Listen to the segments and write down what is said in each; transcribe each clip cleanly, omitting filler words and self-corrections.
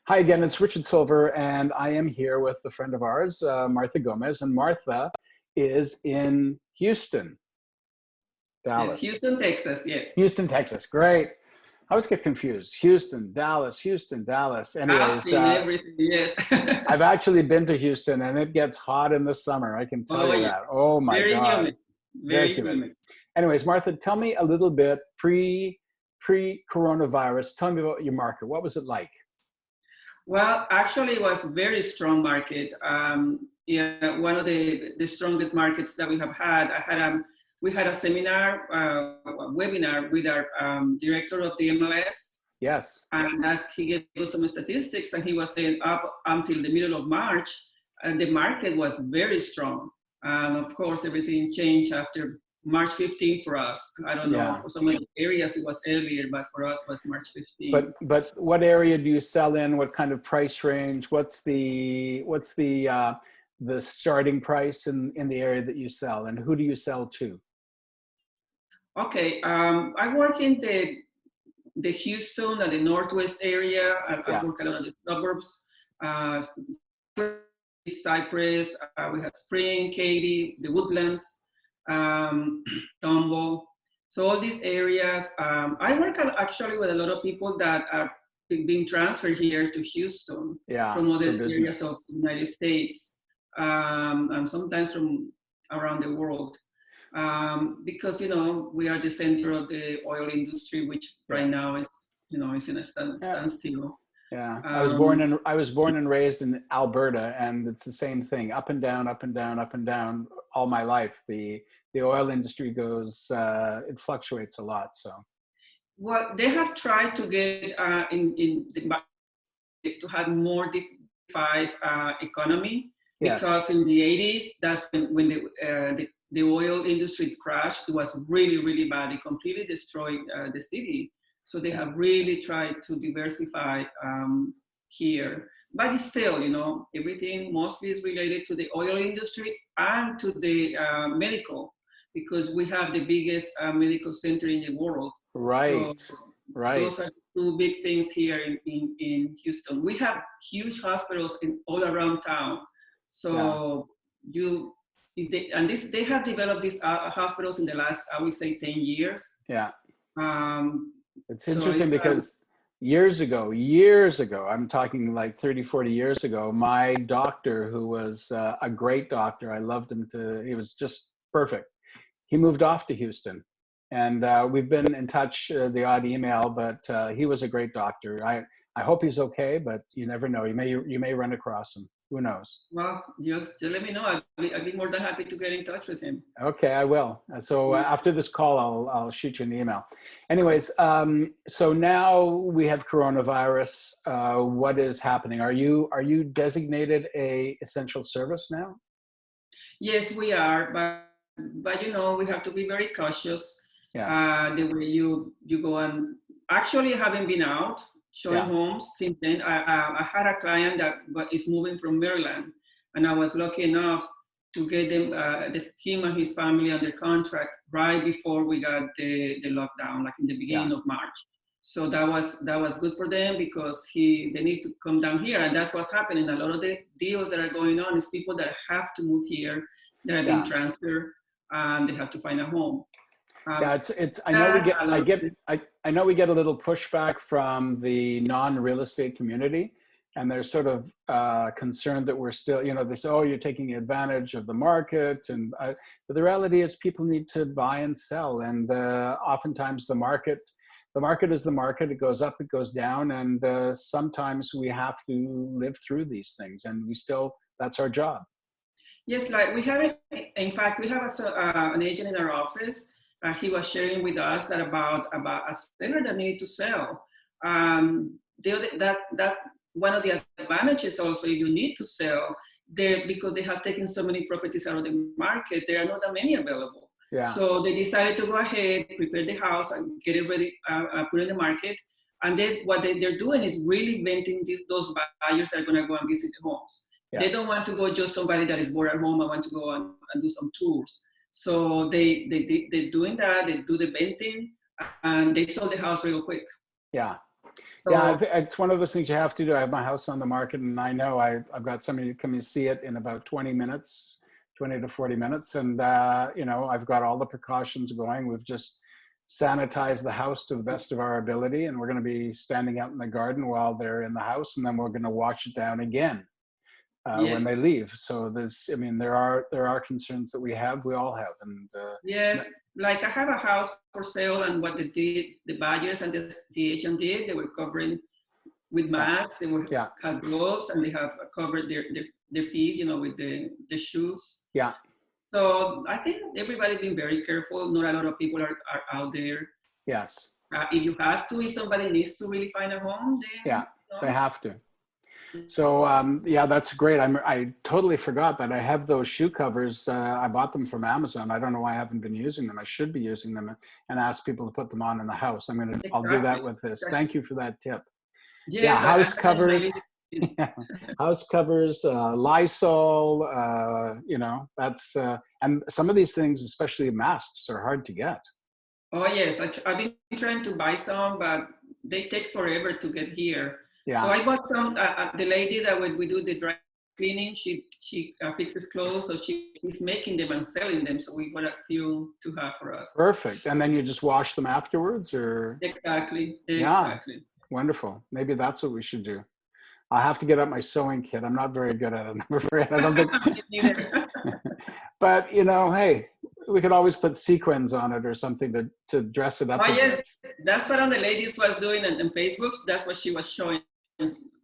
Hi again, it's Richard Silver, and I am here with a friend of ours, Martha Gomez. And Martha is in Houston, Yes, Dallas. Houston, Texas. Yes. Houston, Texas. Great. I always get confused. Houston, Dallas. Anyways, Austin, everything. Yes. I've actually been to Houston, and it gets hot in the summer. I can tell Oh, you yeah. that. Oh my Very God, humid. very Very humid. humid. Anyways, Martha, tell me a little bit pre coronavirus. Tell me about your market. What was it like? Well, actually, it was a very strong market. Yeah, one of the strongest markets that we have had. We had a seminar, a webinar with our director of the MLS, Yes. and as he gave us some statistics, and he was saying up until the middle of March, the market was very strong. Of course, everything changed after March 15 for us. I don't know, Yeah. for some of the areas it was earlier, but for us it was March But 15. what area do you sell in? What kind of price range? What's the starting price in the area that you sell, and who do you sell to? Okay, I work in the Houston and the Northwest area. I Yeah. work a lot in the suburbs. Uh, Cypress, we have Spring, Katy, the Woodlands, Tombo. So all these areas, I work actually with a lot of people that are being transferred here to Houston Yeah, from for other areas business. of the United States, and sometimes from around the world. Because we are the center of the oil industry, which right Yes. now is in a Yeah. standstill. Yeah. Um, I was born and raised in Alberta, and it's the same thing, up and down, up and down, up and down all my life. The oil industry goes it fluctuates a lot. So Well, they have tried to get to have more diversified economy, yes. because in the 80s, that's when the oil industry crashed. It was really, really bad. It completely destroyed the city. So they Yeah. have really tried to diversify here. But it's still, everything mostly is related to the oil industry and to the medical, because we have the biggest medical center in the world. So Right. Right. those are two big things here in Houston. We have huge hospitals all around town. Yeah. So they have developed these hospitals in the last, I would say, 10 years. Yeah. Um, It's so it's interesting because years ago, I'm talking like 30, 40 years ago, my doctor, who was a great doctor, I loved him he was just perfect. He moved off to Houston, and we've been in touch, the odd email, but he was a great doctor. I hope he's okay, but you never know. You may run across him. Who knows? well, just let me know. I'd be more than happy to get in touch with him. Okay, I will. So after this call, I'll shoot you an email. Anyways, so now we have coronavirus. What is happening? Are you designated a essential service now? Yes, we are, but we have to be very cautious. Yes. The way you go, and actually haven't been out showing Yeah. homes since then. I had a client that is moving from Maryland, and I was lucky enough to get him and his family under contract right before we got the lockdown, like in the Yeah. beginning of March. So that was good for them, because they need to come down here, and that's what's happening. A lot of the deals that are going on is people that have to move here, that are being Yeah. transferred, and they have to find a home. Yeah. Um, It's. I know we that get. a lot of I know we get a little pushback from the non-real estate community, and they're sort of concerned that we're still. They say, "Oh, you're taking advantage of the market," and but the reality is, people need to buy and sell, and oftentimes the market is the market. It goes up, it goes down, and sometimes we have to live through these things, and that's our job. Yes, like we have it. In fact, we have an agent in our office. He was sharing with us that about a seller that needed to sell. That one of the advantages also, if you need to sell there, because they have taken so many properties out of the market, there are not that many available. Yeah. So they decided to go ahead, prepare the house, and get it ready, put it in the market. And then what they're doing is really venting those buyers that are going to go and visit the homes. They don't Yes. want to go just somebody that is bored at home. I want to go and do some tours. So they're doing that. They do the venting, and they sold the house real quick. Yeah. Yeah, So it's one of those things you have to do. I have my house on the market, and I know I've got somebody to come and see it in about 20 minutes, 20 to 40 minutes. And, you know, I've got all the precautions going. We've just sanitized the house to the best of our ability, and we're going to be standing out in the garden while they're in the house, and then we're going to wash it down again when yes, they leave. So there's, I mean, there are concerns that we all have. And yes, like I have a house for sale, and what they did, the buyers and the agent did, they were covering with yeah, masks, they were yeah, had gloves, and they have covered their feet, you know, with the shoes. yeah, So I think everybody's been very careful. Not a lot of people are out there. yes, If you have to, if somebody needs to really find a home, yeah, then they have to. So yeah, that's great. I totally forgot that I have those shoe covers. I bought them from Amazon. I don't know why I haven't been using them. I should be using them and ask people to put them on in the house. I'll do that exactly. with this. Thank you for that tip. Yeah, Yes, house and covers, maybe yeah, house covers, Lysol, you know, that's, and some of these things, especially masks, are hard to get. oh yes, I've been trying to buy some, but they take forever to get here. So Yeah, I bought some. The lady that when we do the dry cleaning, she fixes clothes, so she's making them and selling them. So we bought a few to have for us. perfect. And then you just wash them afterwards, or? Exactly, Yeah, exactly. wonderful. Maybe that's what we should do. I have to get out my sewing kit. I'm not very good at it. I'm afraid. I don't think. Me neither. But you know, hey, we could always put sequins on it or something to dress it up Oh a yes, bit. that's what the ladies was doing on Facebook. That's what she was showing,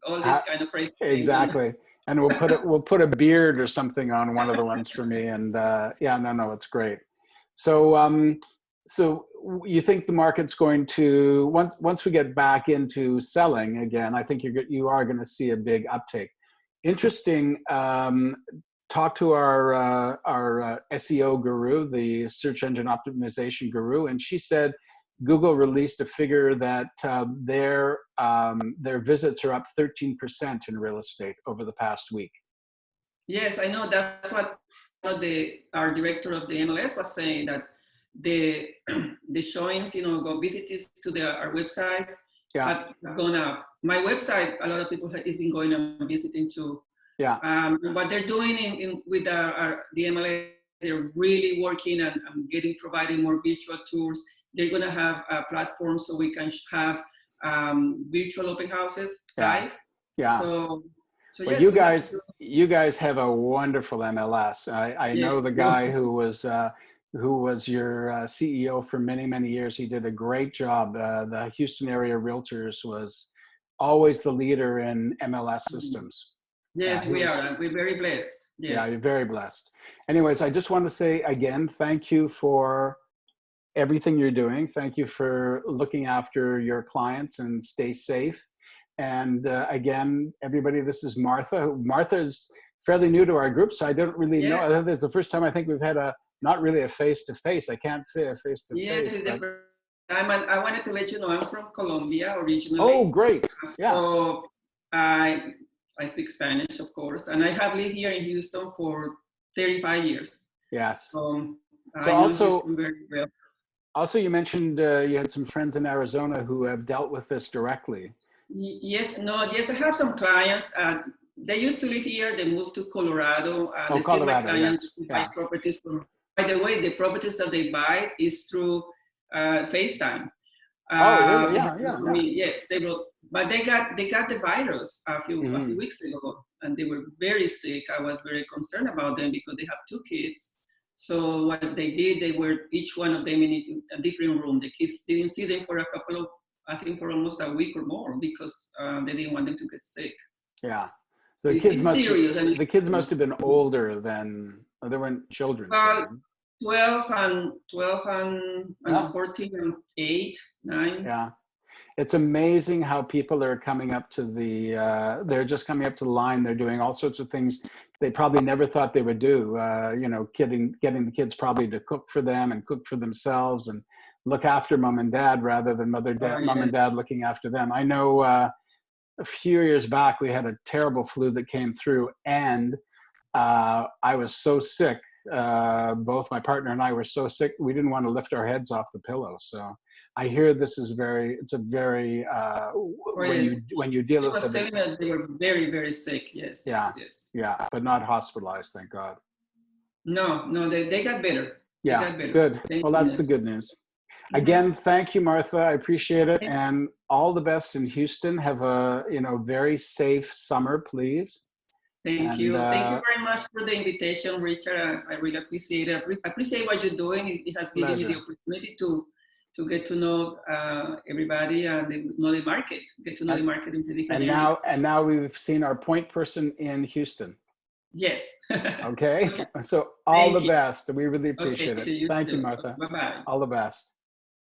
all these Ha- kind of crazy things. And exactly. And we'll put a beard or something on one of the ones for me. And yeah, no, it's great. So so you think the market's going to once we get back into selling again? I think you are going to see a big uptake. Interesting. Talk to our SEO guru, the search engine optimization guru, and she said Google released a figure that their visits are up 13% in real estate over the past week. yes, I know that's what our director of the MLS was saying, that the the showings, you know, go visitors to our website Yeah, have gone up. My website, a lot of people have been going and visiting too. yeah, What they're doing with the MLS, they're really working and providing more virtual tours. They're going to have a platform so we can have virtual open houses yeah, live. yeah. So Well, yes, we have to do. you guys have a wonderful MLS. I know Yes, the guy who was your CEO for many years. He did a great job. The Houston area Realtors was always the leader in MLS systems. Yeah, yes, he we was. are. We're very blessed. Yeah, Yes. you're very blessed. Anyways, I just want to say again, thank you for everything you're doing. Thank you for looking after your clients, and stay safe. And again, everybody, this is Martha. Martha's fairly new to our group, so I don't really know. I Yes. think this is the first time I think we've had not really a face-to-face. I can't say a Yes, face-to-face, it's the but first time. And I wanted to let you know I'm from Colombia oh, originally. great. Yeah, So I I speak Spanish, of course, and I have lived here in Houston for 35 years. yes. So So I know Houston very well. also you mentioned you had some friends in Arizona who have dealt with this directly. Yes, no, yes, I have some clients. They used to live here. They moved to Colorado. Oh, They're still my Colorado, clients. yes. They buy Yeah. properties from. By the way, the properties that they buy is through FaceTime. Oh, really? They Yeah, have yeah, for yeah. me, yes, they wrote, but they got the virus a few Hmm. weeks ago, and they were very sick. I was very concerned about them because they have two kids. So what they did, they were each one of them in a different room. The kids didn't see them for a couple of, I think, for almost a week or more because they didn't want them to get sick. Yeah. It's serious. And The kids must have been older than, they weren't children. well, 12 and Yeah. 14 and 8, 9. Yeah. It's amazing how people are coming up to they're just coming up to the line. They're doing all sorts of things they probably never thought they would do. You know, getting the kids probably to cook for them and cook for themselves and look after mom and dad rather than mom and dad looking after them. I know a few years back, we had a terrible flu that came through, and I was so sick. Both my partner and I were so sick, we didn't want to lift our heads off the pillow. So I hear this is it's a very, when you deal He with was it, telling me that they were very, very sick. Yes, yeah, yes, yes. yeah, but not hospitalized, thank God. No, no, they got better. They Yeah, got better. good. Thank Well, that's the goodness. good news. Again, thank you, Martha. I appreciate it, and all the best in Houston. Have a very safe summer, please. Thank And you. Thank you very much for the invitation, Richard. I really appreciate it. I appreciate what you're doing. It has given me the pleasure. opportunity to get to know everybody and know the market, get to know the market in the different areas. Now we've seen our point person in Houston. Yes. Okay. Okay. So all the Thank you. best. We really Okay. appreciate it. To you Thank you, too. Martha. Bye-bye. All the best.